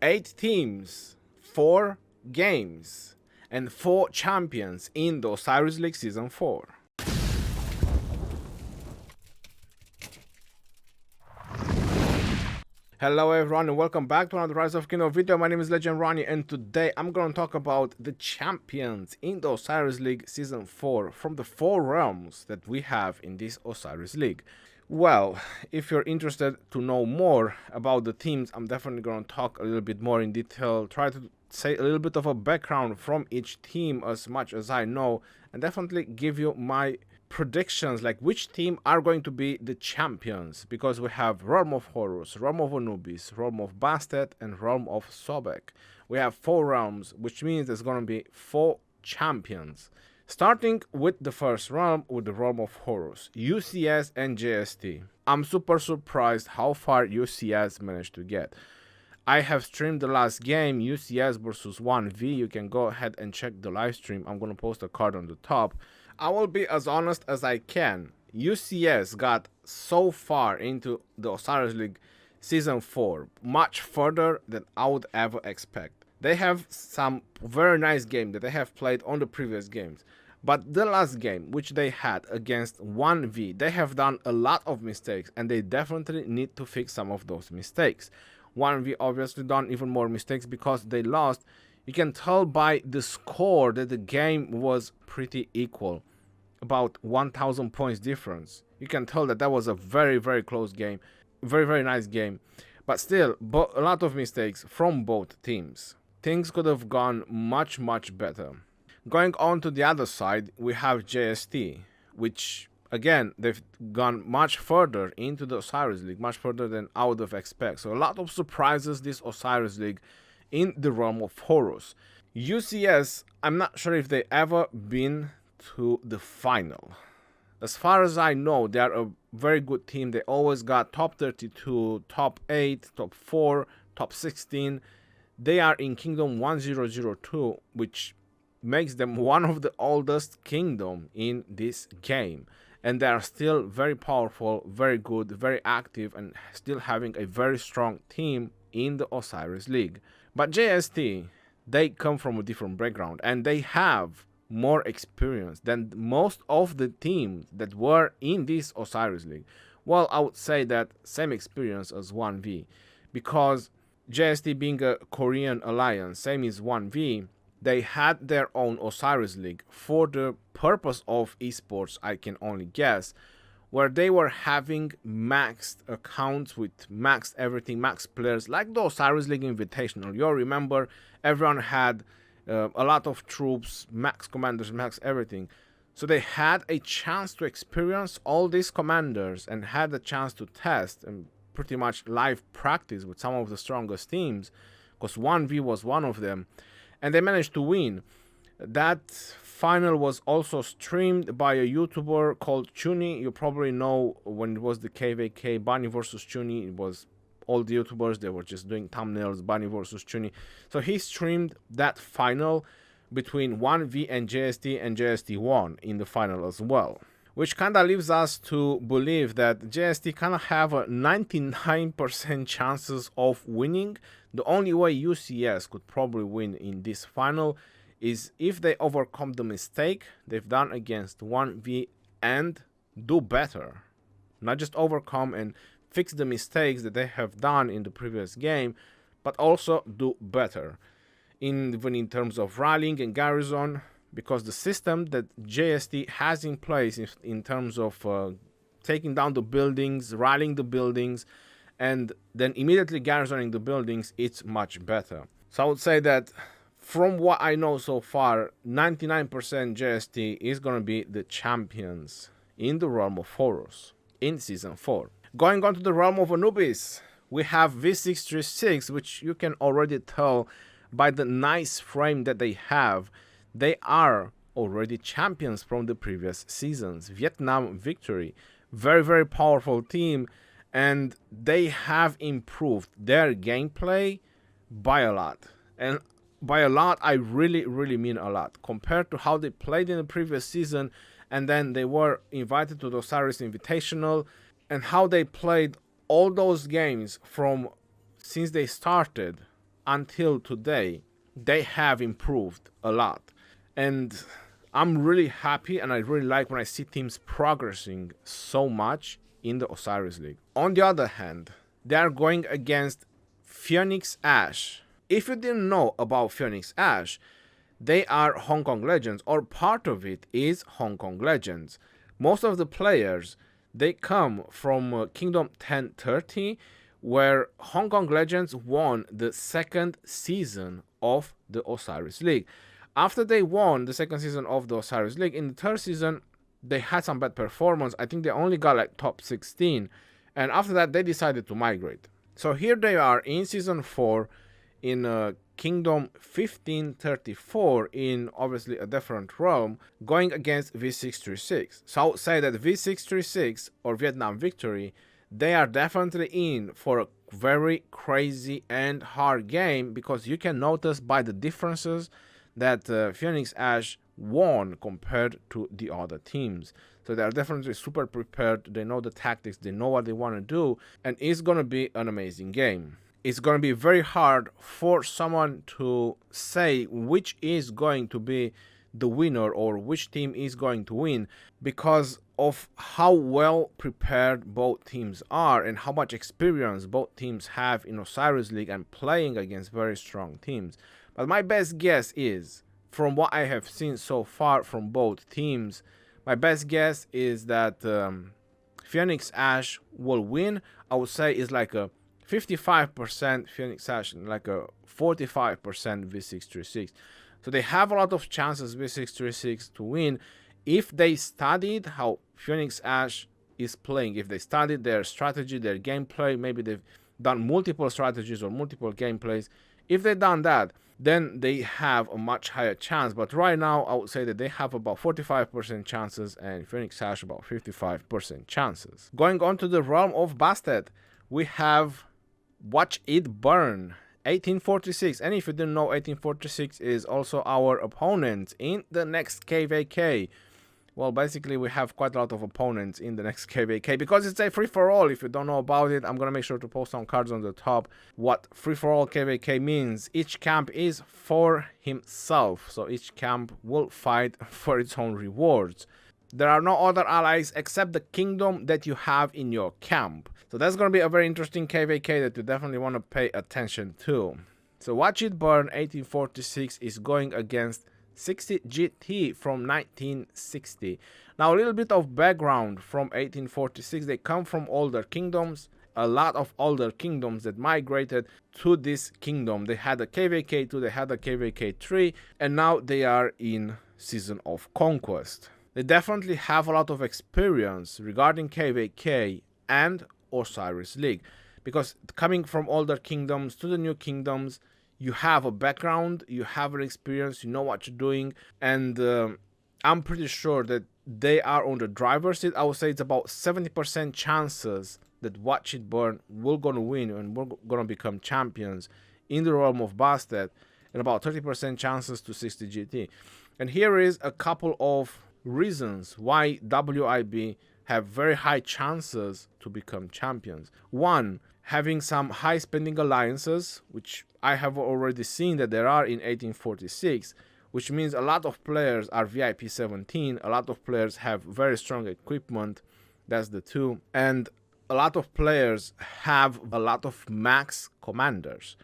8 teams, 4 games, and 4 champions in the Osiris League Season 4. Hello everyone and welcome back to another Rise of Kingdom video. My name is Legend Ronnie and today I'm going to talk about the champions in the Osiris League Season 4 from the 4 realms that we have in this Osiris League. Well, if you're interested to know more about the teams, I'm definitely going to talk a little bit more in detail, try to say a little bit of a background from each team as much as I know, and definitely give you my predictions, like which team are going to be the champions, because we have Realm of Horus, Realm of Anubis, Realm of Bastet, and Realm of Sobek. We have 4 realms, which means there's going to be 4 champions. Starting with the first realm, with the Realm of Horus, UCS and JST. I'm super surprised how far UCS managed to get. I have streamed the last game, UCS versus 1v. You can go ahead and check the live stream. I'm going to post a card on the top. I will be as honest as I can. UCS got so far into the Osiris League Season 4, much further than I would ever expect. They have some very nice games that they have played on the previous games. But the last game, which they had against 1v, they have done a lot of mistakes and they definitely need to fix some of those mistakes. 1v obviously done even more mistakes because they lost. You can tell by the score that the game was pretty equal, about 1,000 points difference. You can tell that that was a very, very close game, very nice game. But still, a lot of mistakes from both teams. Things could have gone much better. Going on to the other side, we have JST, which again, they've gone much further into the Osiris League, much further than I would have expected. So a lot of surprises this Osiris League in the Realm of Horus. UCS, I'm not sure if they ever been to the final. As far as I know, they are a very good team. They always got top 32, top 8, top 4, top 16. They are in Kingdom 1002, which makes them one of the oldest kingdom in this game. And they are still very powerful, very good, very active, and still having a very strong team in the Osiris League. But JST, they come from a different background and they have more experience than most of the teams that were in this Osiris League. Well, I would say that same experience as 1v, because JST being a Korean alliance, same as 1v, they had their own Osiris League for the purpose of esports, I can only guess, where they were having maxed accounts with maxed everything, maxed players, like the Osiris League Invitational. You remember, everyone had a lot of troops, max commanders, max everything. So they had a chance to experience all these commanders and had a chance to test and pretty much live practice with some of the strongest teams, because 1v was one of them, and they managed to win. That final was also streamed by a YouTuber called Chuni. You probably know when it was the KVK Bunny versus Chuni, it was all the YouTubers, they were just doing thumbnails, Bunny versus Chuni. So he streamed that final between 1v and JST won in the final as well. Which kind of leaves us to believe that JST kind of have a 99% chances of winning. The only way UCS could probably win in this final is if they overcome the mistake they've done against 1v and do better. Not just overcome and fix the mistakes that they have done in the previous game, but also do better. Even in terms of rallying and garrison, because the system that JST has in place in terms of taking down the buildings, rallying the buildings, and then immediately garrisoning the buildings, it's much better. So I would say that from what I know so far, 99% JST is going to be the champions in the Realm of Horus in Season 4. Going on to the Realm of Anubis, we have V636, which you can already tell by the nice frame that they have. They are already champions from the previous seasons. Vietnam Victory, very powerful team, and they have improved their gameplay by a lot. And by a lot, I really mean a lot. Compared to how they played in the previous season, and then they were invited to the Osiris Invitational, and how they played all those games from since they started, until today, they have improved a lot. And I'm really happy and I really like when I see teams progressing so much in the Osiris League. On the other hand, they are going against Phoenix Ash. If you didn't know about Phoenix Ash, they are Hong Kong Legends, or part of it is Hong Kong Legends. Most of the players, they come from Kingdom 1030, where Hong Kong Legends won the second season of the Osiris League. After they won the second season of the Osiris League, in the third season, they had some bad performance. I think they only got like top 16. And after that, they decided to migrate. So here they are in Season 4 in Kingdom 1534 in obviously a different realm, going against V636. So I would say that V636 or Vietnam Victory, they are definitely in for a very crazy and hard game, because you can notice by the differences that Phoenix Ash won compared to the other teams. So they are definitely super prepared, they know the tactics, they know what they want to do, and it's going to be an amazing game. It's going to be very hard for someone to say which is going to be the winner or which team is going to win, because of how well prepared both teams are and how much experience both teams have in Osiris League and playing against very strong teams. But my best guess is, from what I have seen so far from both teams, my best guess is that Phoenix Ash will win. I would say it's like a 55% Phoenix Ash and like a 45% V636. So they have a lot of chances, V636, to win if they studied how Phoenix Ash is playing. If they studied their strategy, their gameplay, maybe they've done multiple strategies or multiple gameplays. If they've done that, then they have a much higher chance. But right now, I would say that they have about 45% chances and Phoenix Ash about 55% chances. Going on to the realm of Bastet, we have Watch It Burn, 1846. And if you didn't know, 1846 is also our opponent in the next KVK. Well, basically, we have quite a lot of opponents in the next KVK because it's a free-for-all. If you don't know about it, I'm going to make sure to post some cards on the top. What free-for-all KVK means: each camp is for himself. So each camp will fight for its own rewards. There are no other allies except the kingdom that you have in your camp. So that's going to be a very interesting KVK that you definitely want to pay attention to. So Watch It Burn 1846 is going against 60 GT from 1960. Now a little bit of background from 1846. They come from older kingdoms, a lot of older kingdoms that migrated to this kingdom. They had a KVK 2, they had a KVK 3, and now they are in Season of Conquest. They definitely have a lot of experience regarding KVK and Osiris League, because coming from older kingdoms to the new kingdoms, you have a background, you have an experience, you know what you're doing, and I'm pretty sure that they are on the driver's seat. I would say it's about 70% chances that Watch It Burn will gonna win and we're gonna become champions in the realm of Bastet, and about 30% chances to 60 GT. And here is a couple of reasons why WIB have very high chances to become champions. One, having some high spending alliances, which I have already seen that there are in 1846, which means a lot of players are VIP 17, a lot of players have very strong equipment, that's the two, and a lot of players have a lot of max commanders,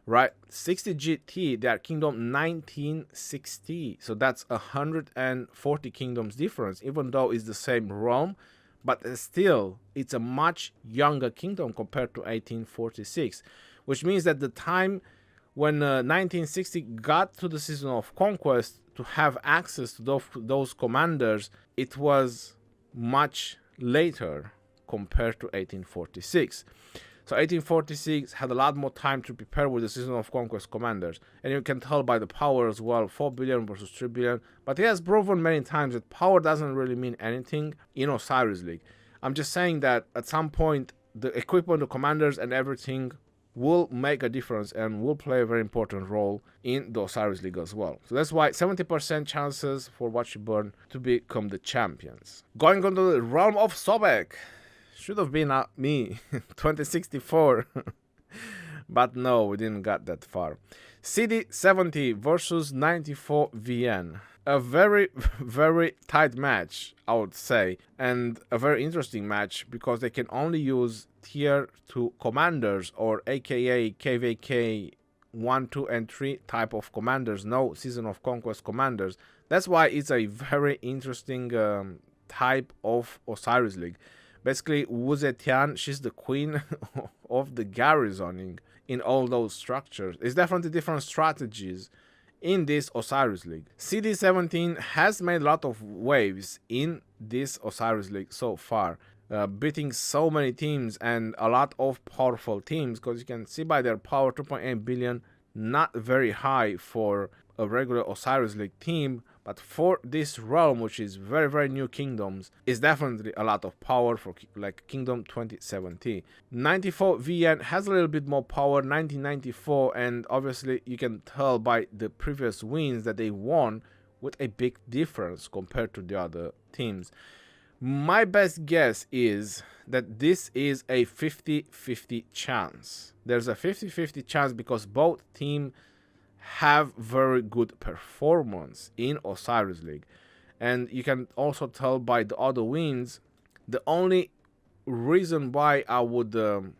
right? 60 GT, they are kingdom 1960, so that's 140 kingdoms difference, even though it's the same realm, but still it's a much younger kingdom compared to 1846, which means that the time when 1960 got to the Season of Conquest to have access to those commanders, it was much later compared to 1846. So 1846 had a lot more time to prepare with the Season of Conquest commanders. And you can tell by the power as well, 4 billion versus 3 billion. But he has proven many times that power doesn't really mean anything in Osiris League. I'm just saying that at some point, the equipment, the commanders and everything will make a difference and will play a very important role in the Osiris League as well. So that's why 70% chances for Watch It Burn to become the champions. Going on to the realm of Sobek. Should have been me, 2064. But no, we didn't get that far. CD70 versus 94VN. A very, very tight match, I would say, and a very interesting match because they can only use tier 2 commanders, or aka KVK 1, 2, and 3 type of commanders, no Season of Conquest commanders. That's why it's a very interesting type of Osiris League. Basically, Wu Zetian, she's the queen of the garrisoning in all those structures. It's definitely different strategies in this Osiris League. CD17 has made a lot of waves in this Osiris League so far, beating so many teams and a lot of powerful teams, because you can see by their power, 2.8 billion, not very high for a regular Osiris League team, but for this realm, which is very, very new kingdoms, is definitely a lot of power for like Kingdom 2070. 94VN has a little bit more power, 1994, and obviously you can tell by the previous wins that they won with a big difference compared to the other teams. My best guess is that this is a 50-50 chance. There's a 50-50 chance because both teams have very good performance in Osiris League, and you can also tell by the other wins. The only reason why I would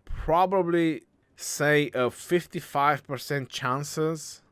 probably say a 55% chances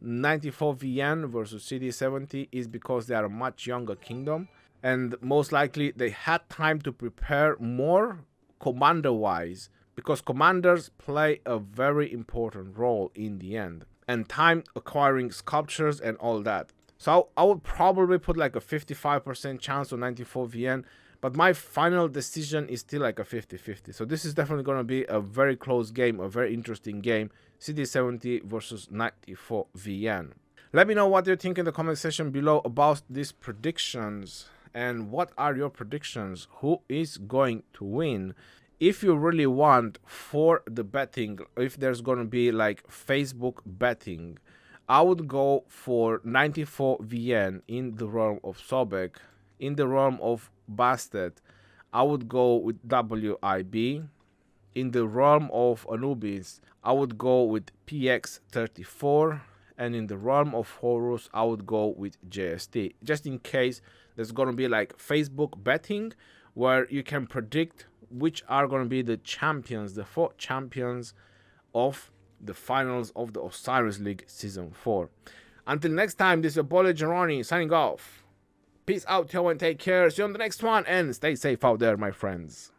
94VN versus CD70 is because they are a much younger kingdom, and most likely they had time to prepare more commander wise, because commanders play a very important role in the end, and time acquiring sculptures and all that. So I would probably put like a 55% chance on 94VN, but my final decision is still like a 50-50. So this is definitely going to be a very close game, a very interesting game, CD70 versus 94VN. Let me know what you think in the comment section below about these predictions, and what are your predictions? Who is going to win? If you really want for the betting, if there's going to be like Facebook betting, I would go for 94VN in the realm of Sobek. In the realm of Bastet, I would go with WIB. In the realm of Anubis, I would go with PX34. And in the realm of Horus, I would go with JST. Just in case there's going to be like Facebook betting, where you can predict which are going to be the champions, the 4 champions of the finals of the Osiris League Season 4. Until next time, this is your boy Legend Ronnie signing off. Peace out, y'all, and take care. See you on the next one, and stay safe out there, my friends.